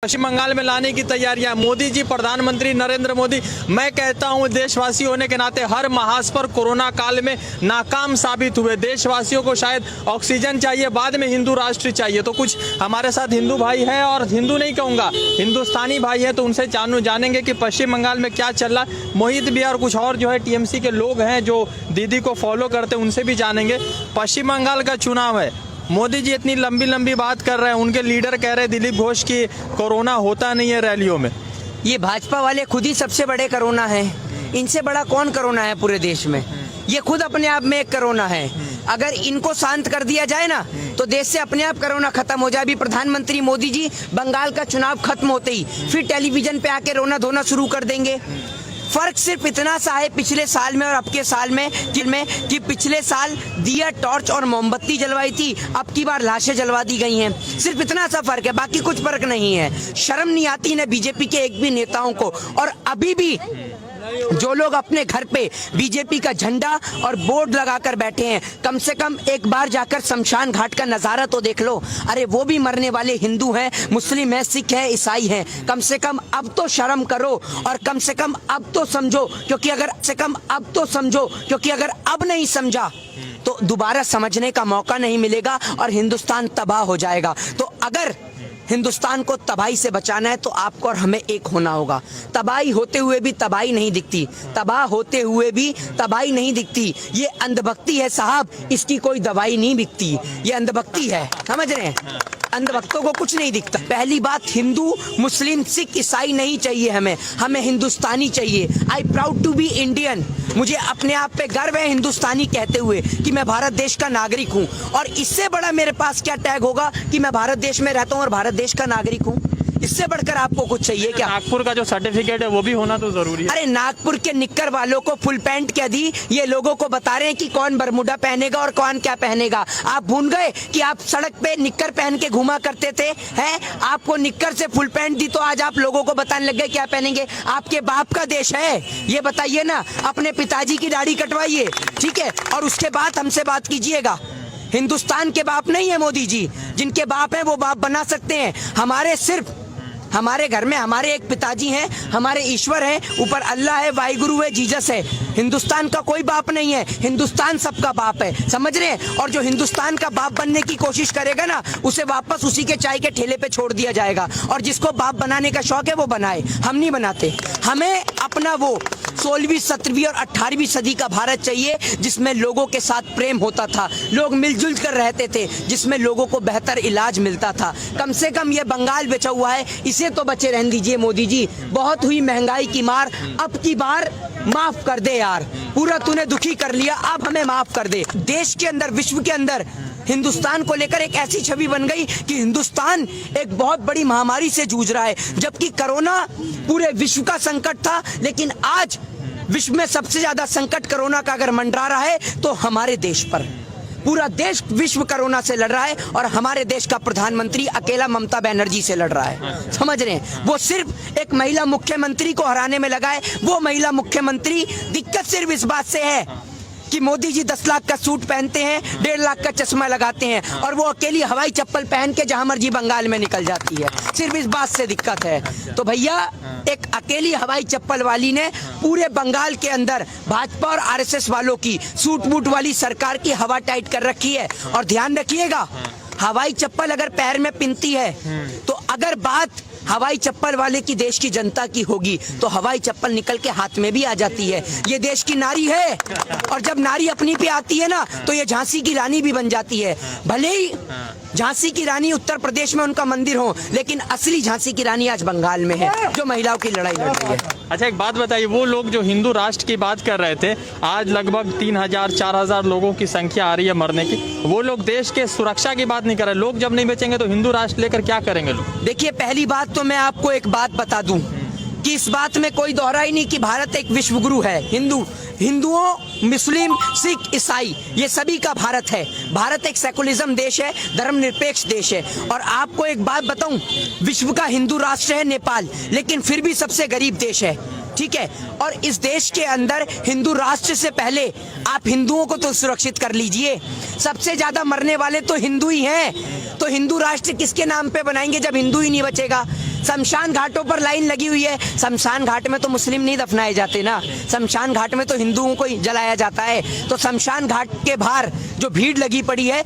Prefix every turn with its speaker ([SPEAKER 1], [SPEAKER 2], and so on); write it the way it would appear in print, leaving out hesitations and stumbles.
[SPEAKER 1] पश्चिम बंगाल में लाने की तैयारियां। मोदी जी, प्रधानमंत्री नरेंद्र मोदी, मैं कहता हूं देशवासी होने के नाते हर महाज पर कोरोना काल में नाकाम साबित हुए। देशवासियों को शायद ऑक्सीजन चाहिए, बाद में हिंदू राष्ट्र चाहिए। तो कुछ हमारे साथ हिंदू भाई है, और हिंदू नहीं कहूँगा, हिंदुस्तानी भाई है, तो उनसे जानेंगे कि पश्चिम बंगाल में क्या चल रहा है। मोहित भी और कुछ और जो है टीएमसी के लोग हैं जो दीदी को फॉलो करते हैं, उनसे भी जानेंगे। पश्चिम बंगाल का चुनाव है, मोदी जी इतनी लंबी लंबी बात कर रहे हैं, उनके लीडर कह रहे हैं दिलीप घोष की कोरोना होता नहीं है रैलियों में।
[SPEAKER 2] ये भाजपा वाले खुद ही सबसे बड़े कोरोना है। इनसे बड़ा कौन कोरोना है पूरे देश में? ये खुद अपने आप में एक कोरोना है। अगर इनको शांत कर दिया जाए ना तो देश से अपने आप कोरोना खत्म हो जाए। अभी प्रधानमंत्री मोदी जी बंगाल का चुनाव खत्म होते ही फिर टेलीविजन पे आके रोना धोना शुरू कर देंगे। फर्क सिर्फ इतना सा है पिछले साल में और अब के साल में कि पिछले साल दिया, टॉर्च और मोमबत्ती जलवाई थी, अब की बार लाशें जलवा दी गई हैं। सिर्फ इतना सा फर्क है, बाकी कुछ फर्क नहीं है। शर्म नहीं आती ना बीजेपी के एक भी नेताओं को। और अभी भी जो लोग अपने घर पे बीजेपी का झंडा और बोर्ड लगाकर बैठे हैं, कम से कम एक बार जाकर शमशान घाट का नजारा तो देख लो। अरे वो भी मरने वाले हिंदू हैं, मुस्लिम हैं, सिख हैं, ईसाई हैं। कम से कम अब तो शर्म करो और कम से कम अब तो समझो, क्योंकि अगर अब नहीं समझा तो दोबारा समझने का मौका नहीं मिलेगा और हिंदुस्तान तबाह हो जाएगा। तो अगर हिंदुस्तान को तबाही से बचाना है तो आपको और हमें एक होना होगा। तबाही होते हुए भी तबाही नहीं दिखती, तबाह होते हुए भी तबाही नहीं दिखती। ये अंधभक्ति है साहब, इसकी कोई दवाई नहीं बिकती। ये अंधभक्ति है, समझ रहे हैं? अंधभक्तों को कुछ नहीं दिखता। पहली बात, हिंदू, मुस्लिम, सिख, ईसाई नहीं चाहिए हमें हिंदुस्तानी चाहिए। I proud to be Indian. मुझे अपने आप पे गर्व है हिंदुस्तानी कहते हुए कि मैं भारत देश का नागरिक हूँ। और इससे बड़ा मेरे पास क्या टैग होगा कि मैं भारत देश में रहता हूँ और भारत देश का नागरिक हूँ? इससे बढ़कर आपको कुछ चाहिए क्या?
[SPEAKER 1] नागपुर का जो सर्टिफिकेट है वो भी होना तो जरूरी है।
[SPEAKER 2] अरे नागपुर के निक्कर वालों को फुल पैंट क्या दी, ये लोगों को बता रहे हैं कि कौन बरमुडा पहनेगा और कौन क्या पहनेगा। आप भूल गए कि आप सड़क पे निक्कर पहन के घुमा करते थे, हैं? आपको निक्कर से फुल पैंट दी तो आज आप लोगों को बताने लग गए क्या पहनेंगे। आपके बाप का देश है ये, बताइए ना। अपने पिताजी की दाढ़ी कटवाइए, ठीक है, और उसके बाद हमसे बात कीजिएगा। हिंदुस्तान के बाप नहीं है मोदी जी, जिनके बाप है वो बाप बना सकते हैं। हमारे घर में हमारे एक पिताजी हैं, हमारे ईश्वर हैं, ऊपर अल्लाह है, वाहिगुरु है, जीसस है। हिंदुस्तान का कोई बाप नहीं है, हिंदुस्तान सबका बाप है, समझ रहे हैं? और जो हिंदुस्तान का बाप बनने की कोशिश करेगा ना, उसे वापस उसी के चाय के ठेले पे छोड़ दिया जाएगा। और जिसको बाप बनाने का शौक है वो बनाए, हम नहीं बनाते। हमें अपना वो 16वीं, 17वीं और 18वीं सदी का भारत चाहिए जिसमें लोगों के साथ प्रेम होता था, लोग मिलजुल कर रहते थे, जिसमें लोगों को बेहतर इलाज मिलता था। कम से कम ये बंगाल बचा हुआ है, इसे तो बचे रहने दीजिए मोदी जी। बहुत हुई महंगाई की मार, अब की बार माफ कर दे यार। पूरा तूने दुखी कर लिया, अब हमें माफ कर दे। देश के अंदर, विश्व के अंदर हिंदुस्तान को लेकर एक ऐसी छवि बन गई कि हिंदुस्तान एक बहुत बड़ी महामारी से जूझ रहा है, जबकि कोरोना पूरे विश्व का संकट था। लेकिन आज विश्व में सबसे ज्यादा संकट कोरोना का अगर मंडरा रहा है तो हमारे देश पर। पूरा देश विश्व कोरोना से लड़ रहा है और हमारे देश का प्रधानमंत्री अकेला ममता बनर्जी से लड़ रहा है, समझ रहे हैं? वो सिर्फ एक महिला मुख्यमंत्री को हराने में लगा है। वो महिला मुख्यमंत्री, दिक्कत सिर्फ इस बात से है कि मोदी जी 10 लाख का सूट पहनते हैं, 1.5 लाख का चश्मा लगाते हैं, और वो अकेली हवाई चप्पल पहन के जहां मर्जी बंगाल में निकल जाती है। सिर्फ इस बात से दिक्कत है। तो भैया, एक अकेली हवाई चप्पल वाली ने पूरे बंगाल के अंदर भाजपा और आरएसएस वालों की सूट बूट वाली सरकार की हवा टाइट कर रखी है। और ध्यान रखिएगा, हवाई चप्पल अगर पैर में पिनती है तो अगर बात हवाई चप्पल वाले की देश की जनता की होगी तो हवाई चप्पल निकल के हाथ में भी आ जाती है। ये देश की नारी है, और जब नारी अपनी पे आती है ना तो ये झांसी की रानी भी बन जाती है। भले ही झांसी की रानी उत्तर प्रदेश में उनका मंदिर हो, लेकिन असली झांसी की रानी आज बंगाल में है, जो महिलाओं की लड़ाई लड़ रही है।
[SPEAKER 1] अच्छा, एक बात बताइए, वो लोग जो हिंदू राष्ट्र की बात कर रहे थे, आज लगभग 3000, 4000 लोगों की संख्या आ रही है मरने की, वो लोग देश के सुरक्षा की बात नहीं कर रहे। लोग जब नहीं बचेंगे तो हिंदू राष्ट्र लेकर क्या करेंगे लोग?
[SPEAKER 2] देखिए, पहली बात तो मैं आपको एक बात बता दूं कि इस बात में कोई दोहरा ही नहीं कि भारत एक विश्व गुरु है। हिंदुओं, मुस्लिम, सिख, ईसाई, ये सभी का भारत है। भारत एक सेकुलरिज्म देश है, धर्मनिरपेक्ष देश है। और आपको एक बात बताऊं, विश्व का हिंदू राष्ट्र है नेपाल, लेकिन फिर भी सबसे गरीब देश है, ठीक है? और इस देश के अंदर हिंदू राष्ट्र से पहले आप हिंदुओं को तो सुरक्षित कर लीजिए। सबसे ज्यादा मरने वाले तो हिंदू ही हैं, तो हिंदू राष्ट्र किसके नाम पे बनाएंगे जब हिंदू ही नहीं बचेगा? शमशान घाटों पर लाइन लगी हुई है। शमशान घाट में तो मुस्लिम नहीं दफनाए जाते ना, शमशान घाट में तो हिंदुओं को ही जलाया जाता है। तो शमशान घाट के बाहर जो भीड़ लगी पड़ी है